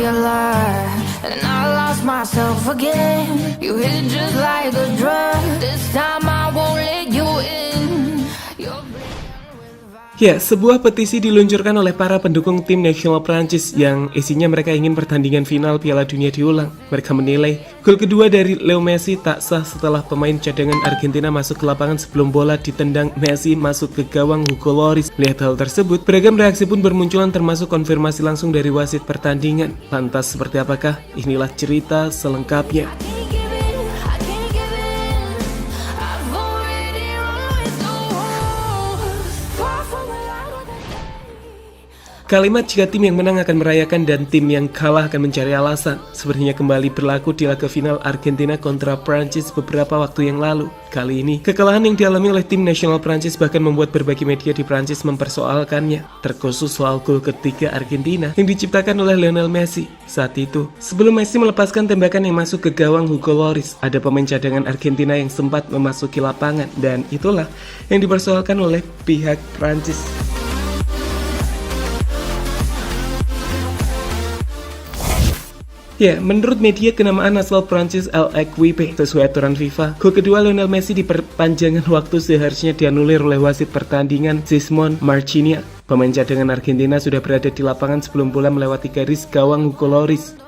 alive, and I lost myself again. You hit just like a drug. This time I won't let you in. Ya, sebuah petisi diluncurkan oleh para pendukung tim nasional Prancis yang isinya mereka ingin pertandingan final Piala Dunia diulang. Mereka menilai gol kedua dari Leo Messi tak sah setelah pemain cadangan Argentina masuk ke lapangan sebelum bola ditendang Messi masuk ke gawang Hugo Lloris. Melihat hal tersebut, beragam reaksi pun bermunculan termasuk konfirmasi langsung dari wasit pertandingan. Lantas seperti apakah? Inilah cerita selengkapnya. Kalimat jika tim yang menang akan merayakan dan tim yang kalah akan mencari alasan sebenarnya kembali berlaku di laga final Argentina kontra Prancis beberapa waktu yang lalu. Kali ini, kekalahan yang dialami oleh tim nasional Prancis bahkan membuat berbagai media di Prancis mempersoalkannya, terkhusus soal gol ketiga Argentina yang diciptakan oleh Lionel Messi. Saat itu, sebelum Messi melepaskan tembakan yang masuk ke gawang Hugo Lloris, ada pemain cadangan Argentina yang sempat memasuki lapangan, dan itulah yang dipersoalkan oleh pihak Prancis. Ya, menurut media kenamaan asal Prancis L'Equipe, sesuai aturan FIFA, gol kedua Lionel Messi di perpanjangan waktu seharusnya dianulir oleh wasit pertandingan Simon Marchiniak. Pemain cadangan Argentina sudah berada di lapangan sebelum bola melewati garis gawang Hugo Lloris.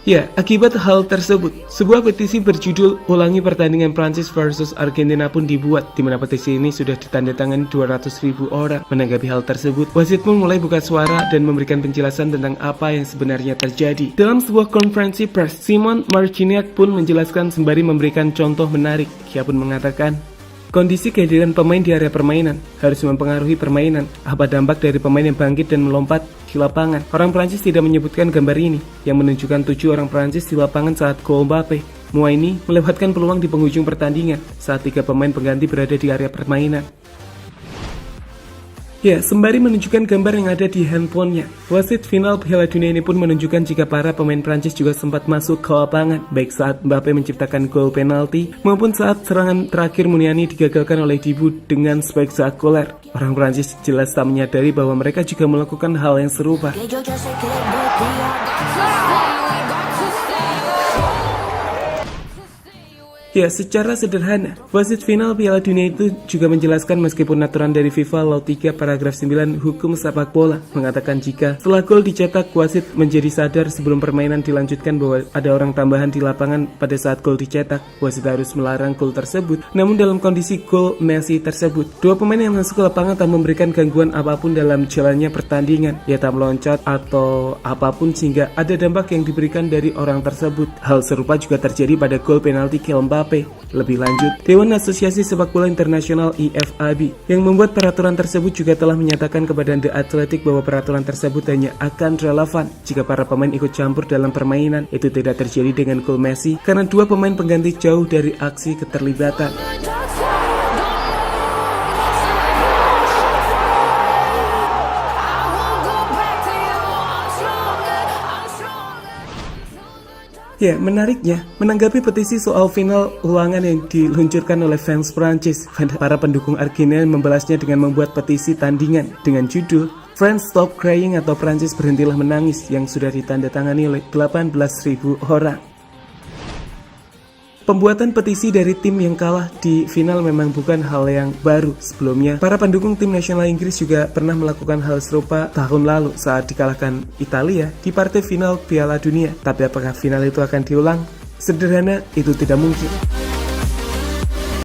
Ya, akibat hal tersebut, sebuah petisi berjudul Ulangi Pertandingan Prancis vs Argentina pun dibuat, di mana petisi ini sudah ditandatangani 200.000 orang. Menanggapi hal tersebut, wasit pun mulai buka suara dan memberikan penjelasan tentang apa yang sebenarnya terjadi. Dalam sebuah konferensi pers, Simon Marchiniak pun menjelaskan sembari memberikan contoh menarik. Ia pun mengatakan, kondisi kehadiran pemain di area permainan harus mempengaruhi permainan. Apa dampak dari pemain yang bangkit dan melompat di lapangan? Orang Prancis tidak menyebutkan gambar ini yang menunjukkan 7 orang Prancis di lapangan saat gol Mbappe. Muaini melewatkan peluang di penghujung pertandingan saat 3 pemain pengganti berada di area permainan. Ya, sembari menunjukkan gambar yang ada di handphonenya, wasit final Piala Dunia ini pun menunjukkan jika para pemain Prancis juga sempat masuk ke lapangan, baik saat Mbappe menciptakan gol penalti maupun saat serangan terakhir Muniani digagalkan oleh Dibu dengan spektakuler. Orang Prancis jelas tak menyadari bahwa mereka juga melakukan hal yang serupa. Ya, secara sederhana, wasit final Piala Dunia itu juga menjelaskan meskipun aturan dari FIFA Law 3 paragraf 9 hukum sepak bola mengatakan jika setelah gol dicetak, wasit menjadi sadar sebelum permainan dilanjutkan bahwa ada orang tambahan di lapangan pada saat gol dicetak, wasit harus melarang gol tersebut. Namun dalam kondisi gol Messi tersebut, 2 pemain yang masuk ke lapangan tak memberikan gangguan apapun dalam jalannya pertandingan, ya tak meloncat atau apapun sehingga ada dampak yang diberikan dari orang tersebut. Hal serupa juga terjadi pada gol penalti Kylian Mbappe. Lebih lanjut, Dewan Asosiasi Sepak Bola Internasional IFAB yang membuat peraturan tersebut juga telah menyatakan kepada The Athletic bahwa peraturan tersebut hanya akan relevan jika para pemain ikut campur dalam permainan. Itu tidak terjadi dengan gol Messi karena 2 pemain pengganti jauh dari aksi keterlibatan. Ya, menariknya, menanggapi petisi soal final ulangan yang diluncurkan oleh fans Prancis, para pendukung Argentina membalasnya dengan membuat petisi tandingan dengan judul France Stop Crying atau Prancis Berhentilah Menangis yang sudah ditandatangani oleh 18.000 orang. Pembuatan petisi dari tim yang kalah di final memang bukan hal yang baru. Sebelumnya, para pendukung tim nasional Inggris juga pernah melakukan hal serupa tahun lalu saat dikalahkan Italia di partai final Piala Dunia. Tapi apakah final itu akan diulang? Sederhana, itu tidak mungkin.